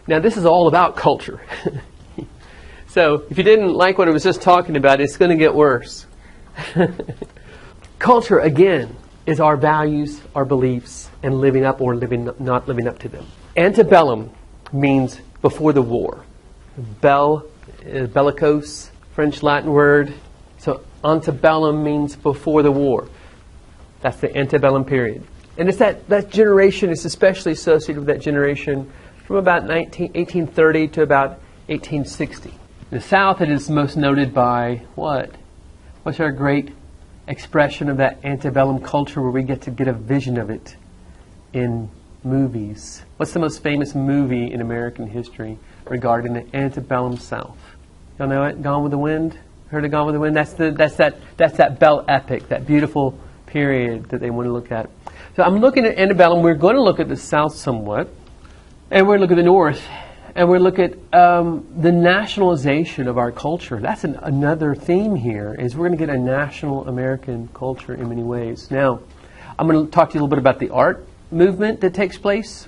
Now, this is all about culture. So, if you didn't like what I was just talking about, it's going to get worse. Culture, again, is our values, our beliefs, and living up or not living up to them. Antebellum means before the war. Bellicose, French Latin word. So antebellum means before the war. That's the antebellum period. And it's that generation is especially associated with that generation from about 1830 to about 1860. In the South, it is most noted by what? What's our great expression of that antebellum culture where we get to get a vision of it in movies? What's the most famous movie in American history regarding the antebellum South? Y'all know it? Gone with the Wind? Heard of Gone with the Wind? That's that Belle epic, that beautiful period that they want to look at. So I'm looking at antebellum. We're going to look at the South somewhat, and we're going to look at the North, and we're going to look at the nationalization of our culture. That's another theme here, is we're going to get a national American culture in many ways. Now, I'm going to talk to you a little bit about the art movement that takes place,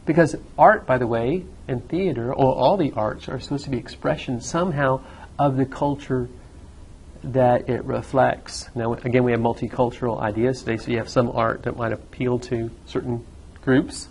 because art, by the way, and theater, or all the arts, are supposed to be expressions somehow of the culture that it reflects. Now, again, we have multicultural ideas today, so you have some art that might appeal to certain groups.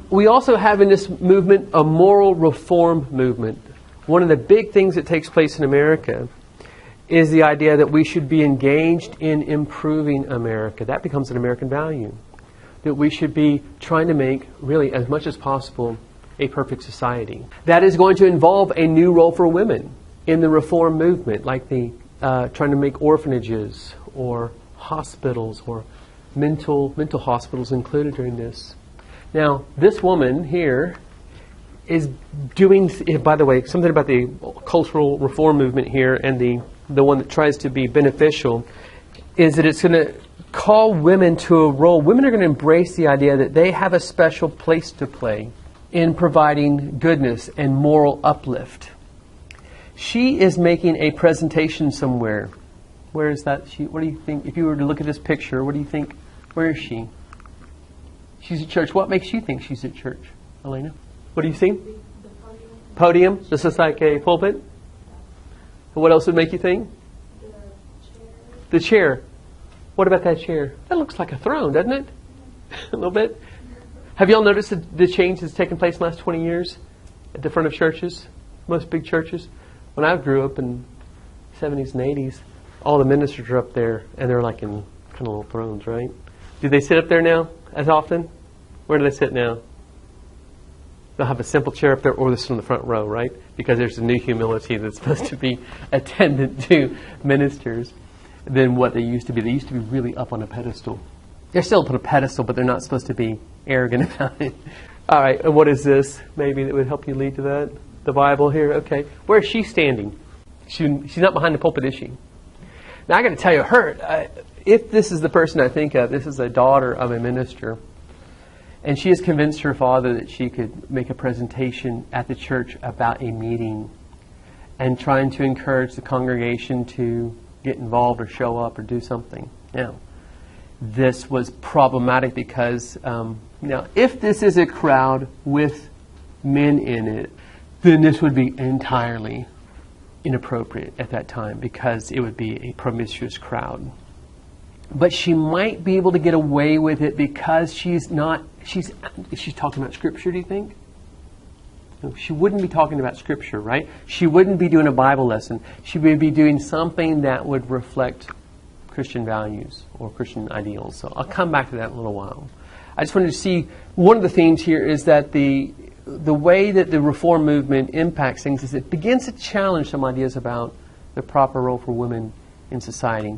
We also have in this movement a moral reform movement. One of the big things that takes place in America is the idea that we should be engaged in improving America. That becomes an American value. That we should be trying to make, really, as much as possible, a perfect society. That is going to involve a new role for women in the reform movement, like the trying to make orphanages or hospitals or mental hospitals included during this. Now, this woman here is doing, by the way, something about the cultural reform movement here, and the one that tries to be beneficial, is that it's going to call women to a role. Women are going to embrace the idea that they have a special place to play in providing goodness and moral uplift. She is making a presentation somewhere. Where is that? What do you think? If you were to look at this picture, what do you think? Where is she? She's at church. What makes you think she's at church, Elena? What do you think? The podium. Podium? This is like a pulpit? And what else would make you think? The chair. The chair. What about that chair? That looks like a throne, doesn't it? A little bit. Have y'all noticed the change that's taken place in the last 20 years at the front of churches? Most big churches? When I grew up in the 70s and 80s, all the ministers are up there, and they're like in kind of little thrones, right? Do they sit up there now as often? Where do they sit now? They'll have a simple chair up there, or they sit in the front row, right? Because there's a new humility that's supposed to be attendant to ministers than what they used to be. They used to be really up on a pedestal. They're still up on a pedestal, but they're not supposed to be arrogant about it. All right, and what is this? Maybe that would help you lead to that? The Bible here, okay. Where is she standing? She's not behind the pulpit, is she? Now, I got to tell you, if this is the person I think of, this is a daughter of a minister, and she has convinced her father that she could make a presentation at the church about a meeting and trying to encourage the congregation to get involved or show up or do something. Now, this was problematic because, now, if this is a crowd with men in it, then this would be entirely inappropriate at that time because it would be a promiscuous crowd. But she might be able to get away with it because she's talking about Scripture, do you think? No, she wouldn't be talking about Scripture, right? She wouldn't be doing a Bible lesson. She would be doing something that would reflect Christian values or Christian ideals. So I'll come back to that in a little while. I just wanted to see, one of the themes here is that the way that the reform movement impacts things is it begins to challenge some ideas about the proper role for women in society.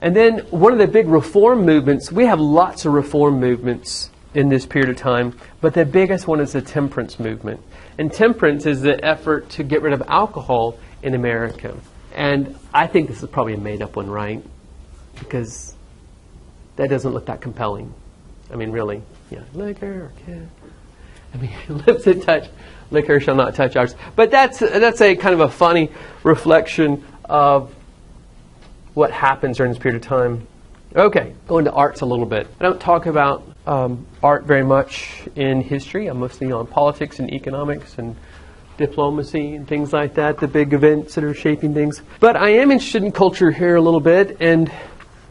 And then one of the big reform movements, we have lots of reform movements in this period of time, but the biggest one is the temperance movement. And temperance is the effort to get rid of alcohol in America. And I think this is probably a made-up one, right? Because that doesn't look that compelling. I mean, really. Yeah, liquor, okay. I mean, lips that touch liquor shall not touch ours. But that's a kind of a funny reflection of what happens during this period of time. Okay, going to arts a little bit. I don't talk about art very much in history. I'm mostly on politics and economics and diplomacy and things like that, the big events that are shaping things. But I am interested in culture here a little bit, and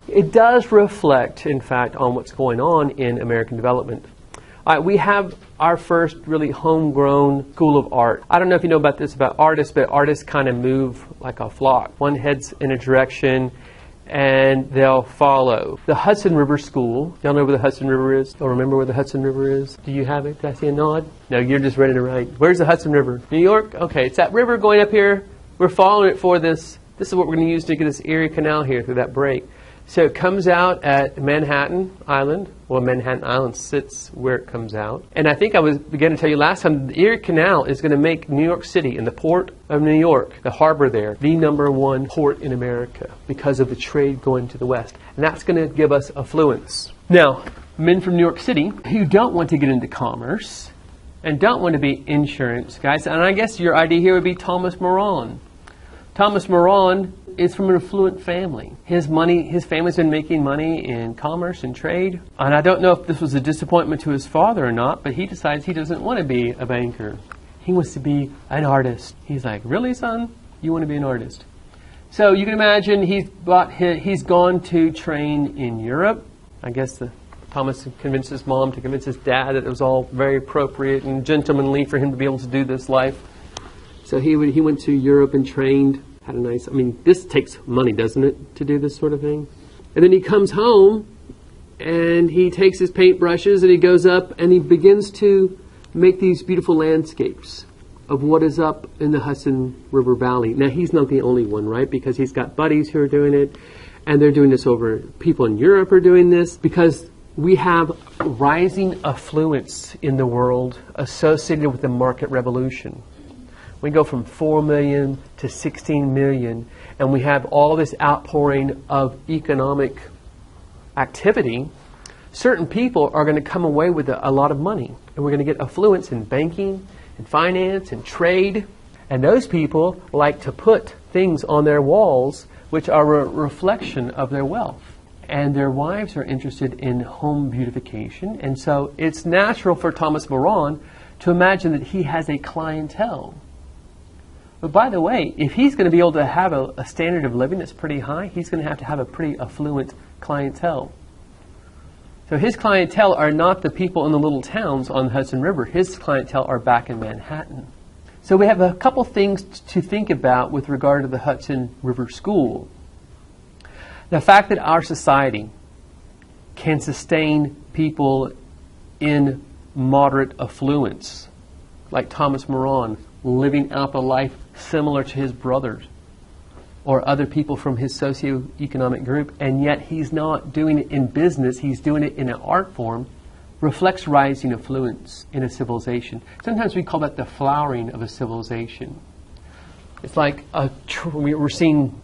it does reflect, in fact, on what's going on in American development. We have our first really homegrown school of art. I don't know if you know about this about artists, but artists kind of move like a flock. One heads in a direction, and they'll follow. The Hudson River School. Y'all know where the Hudson River is? Y'all remember where the Hudson River is? Do you have it? Did I see a nod? No, you're just ready to write. Where's the Hudson River? New York? Okay, it's that river going up here. We're following it for this. This is what we're going to use to get this Erie Canal here through that break. So it comes out at Manhattan Island. Well, Manhattan Island sits where it comes out. And I think I was beginning to tell you last time, the Erie Canal is going to make New York City and the port of New York, the harbor there, the #1 port in America because of the trade going to the west. And that's going to give us affluence. Now, men from New York City who don't want to get into commerce and don't want to be insurance guys, and I guess your idea here would be Thomas Moran. Thomas Moran is from an affluent family. His family's been making money in commerce and trade. And I don't know if this was a disappointment to his father or not, but he decides he doesn't want to be a banker. He wants to be an artist. He's like, really, son? You want to be an artist? So you can imagine he's gone to train in Europe. I guess Thomas convinced his mom to convince his dad that it was all very appropriate and gentlemanly for him to be able to do this life. So he went to Europe and trained. Had a nice, this takes money, doesn't it, to do this sort of thing? And then he comes home and he takes his paintbrushes and he goes up and he begins to make these beautiful landscapes of what is up in the Hudson River Valley. Now, he's not the only one, right? Because he's got buddies who are doing it, and they're doing this over, people in Europe are doing this, because we have rising affluence in the world associated with the market revolution. We go from 4 million to 16 million, and we have all this outpouring of economic activity. Certain people are going to come away with a lot of money, and we're going to get affluence in banking, in finance, in trade. And those people like to put things on their walls which are a reflection of their wealth. And their wives are interested in home beautification, and so it's natural for Thomas Moran to imagine that he has a clientele. But by the way, if he's going to be able to have a standard of living that's pretty high, he's going to have a pretty affluent clientele. So his clientele are not the people in the little towns on the Hudson River. His clientele are back in Manhattan. So we have a couple things to think about with regard to the Hudson River School. The fact that our society can sustain people in moderate affluence, like Thomas Moran, living out the life similar to his brothers or other people from his socioeconomic group, and yet he's not doing it in business, he's doing it in an art form, reflects rising affluence in a civilization. Sometimes we call that the flowering of a civilization. It's like we're seeing,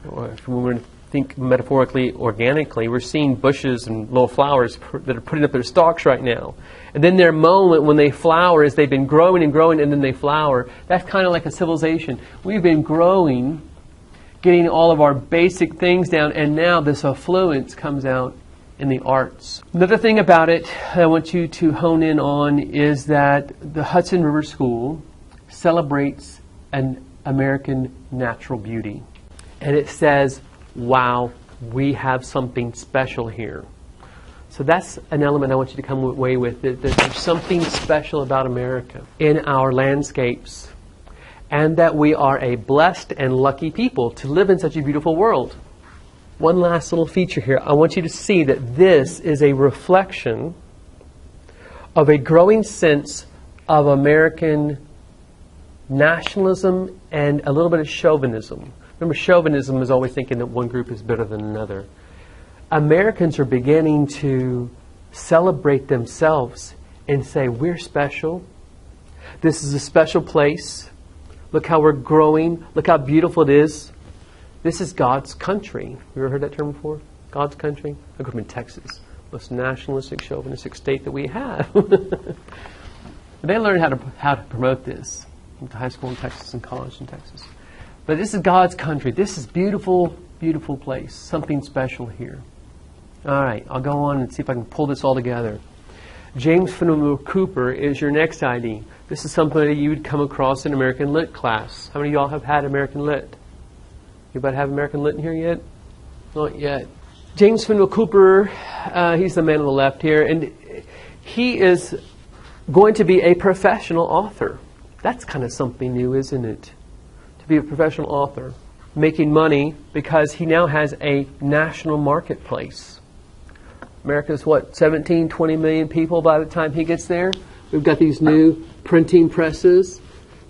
if we were to think metaphorically, organically, we're seeing bushes and little flowers that are putting up their stalks right now. And then their moment when they flower is they've been growing and growing and then they flower. That's kind of like a civilization. We've been growing, getting all of our basic things down, and now this affluence comes out in the arts. Another thing about it I want you to hone in on is that the Hudson River School celebrates an American natural beauty. And it says, wow, we have something special here. So that's an element I want you to come away with, that there's something special about America in our landscapes, and that we are a blessed and lucky people to live in such a beautiful world. One last little feature here. I want you to see that this is a reflection of a growing sense of American nationalism and a little bit of chauvinism. Remember, chauvinism is always thinking that one group is better than another. Americans are beginning to celebrate themselves and say, we're special. This is a special place. Look how we're growing. Look how beautiful it is. This is God's country. You ever heard that term before? God's country? I grew up in Texas, most nationalistic, chauvinistic state that we have. They learned how to promote this. I went to high school in Texas and college in Texas. But this is God's country. This is beautiful, beautiful place. Something special here. All right, I'll go on and see if I can pull this all together. James Fenimore Cooper is your next ID. This is somebody you would come across in American Lit class. How many of y'all have had American Lit? Anybody have American Lit in here yet? Not yet. James Fenimore Cooper, he's the man on the left here, and he is going to be a professional author. That's kind of something new, isn't it? To be a professional author, making money because he now has a national marketplace. America's 17, 20 million people by the time he gets there. We've got these new printing presses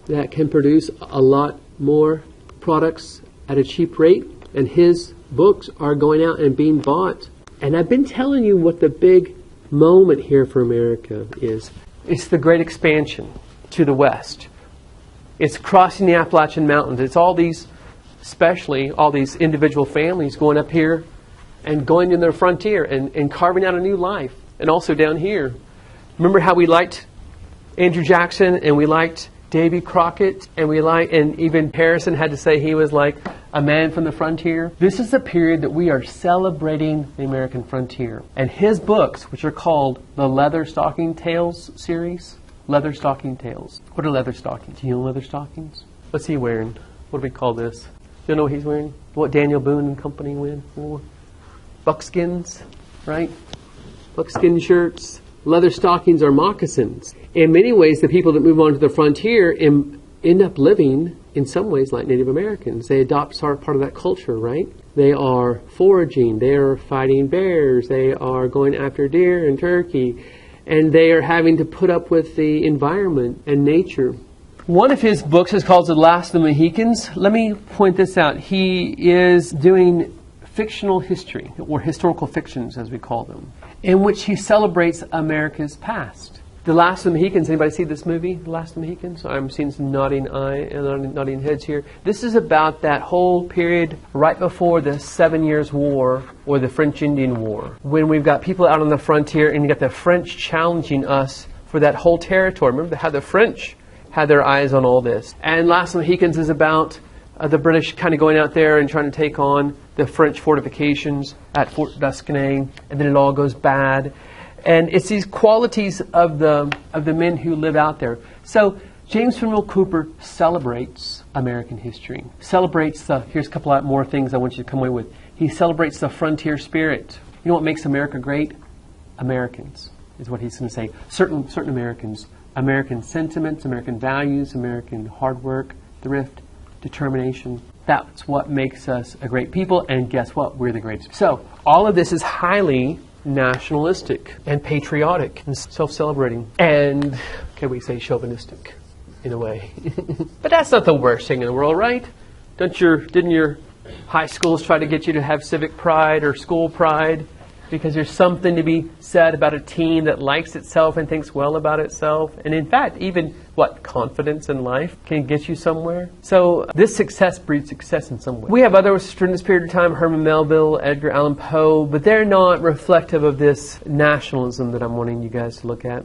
that can produce a lot more products at a cheap rate, and his books are going out and being bought. And I've been telling you what the big moment here for America is. It's the great expansion to the west. It's crossing the Appalachian Mountains. It's all these, especially all these individual families going up here and going in their frontier and carving out a new life. And also down here. Remember how we liked Andrew Jackson and we liked Davy Crockett and even Harrison had to say he was like a man from the frontier? This is the period that we are celebrating the American frontier. And his books, which are called the Leather Stocking Tales series. Leather Stocking Tales. What are leather stockings? Do you know leather stockings? What's he wearing? What do we call this? You know what he's wearing? What Daniel Boone and Company wore? Buckskins, right? Buckskin shirts. Leather stockings are moccasins. In many ways, the people that move on to the frontier end up living, in some ways, like Native Americans. They adopt part of that culture, right? They are foraging. They are fighting bears. They are going after deer and turkey. And they are having to put up with the environment and nature. One of his books is called The Last of the Mohicans. Let me point this out. He is doing fictional history, or historical fictions as we call them, in which he celebrates America's past. The Last of the Mohicans, anybody see this movie, The Last of the Mohicans? I'm seeing some nodding heads here. This is about that whole period right before the 7 Years' War, or the French Indian War, when we've got people out on the frontier and you got the French challenging us for that whole territory. Remember how the French had their eyes on all this. And Last of the Mohicans is about the British kind of going out there and trying to take on the French fortifications at Fort Duquesne, and then it all goes bad. And it's these qualities of the men who live out there. So James Fenimore Cooper celebrates American history. Here's a couple more things I want you to come away with. He celebrates the frontier spirit. You know what makes America great? Americans, is what he's going to say. Certain Americans. American sentiments, American values, American hard work, thrift, determination. That's what makes us a great people, and guess what? We're the greatest. So, all of this is highly nationalistic and patriotic and self-celebrating and, can we say, chauvinistic in a way. But that's not the worst thing in the world, right? Didn't your high schools try to get you to have civic pride or school pride? Because there's something to be said about a team that likes itself and thinks well about itself. And in fact, even, confidence in life can get you somewhere. So this success breeds success in some way. We have others during this period of time, Herman Melville, Edgar Allan Poe, but they're not reflective of this nationalism that I'm wanting you guys to look at.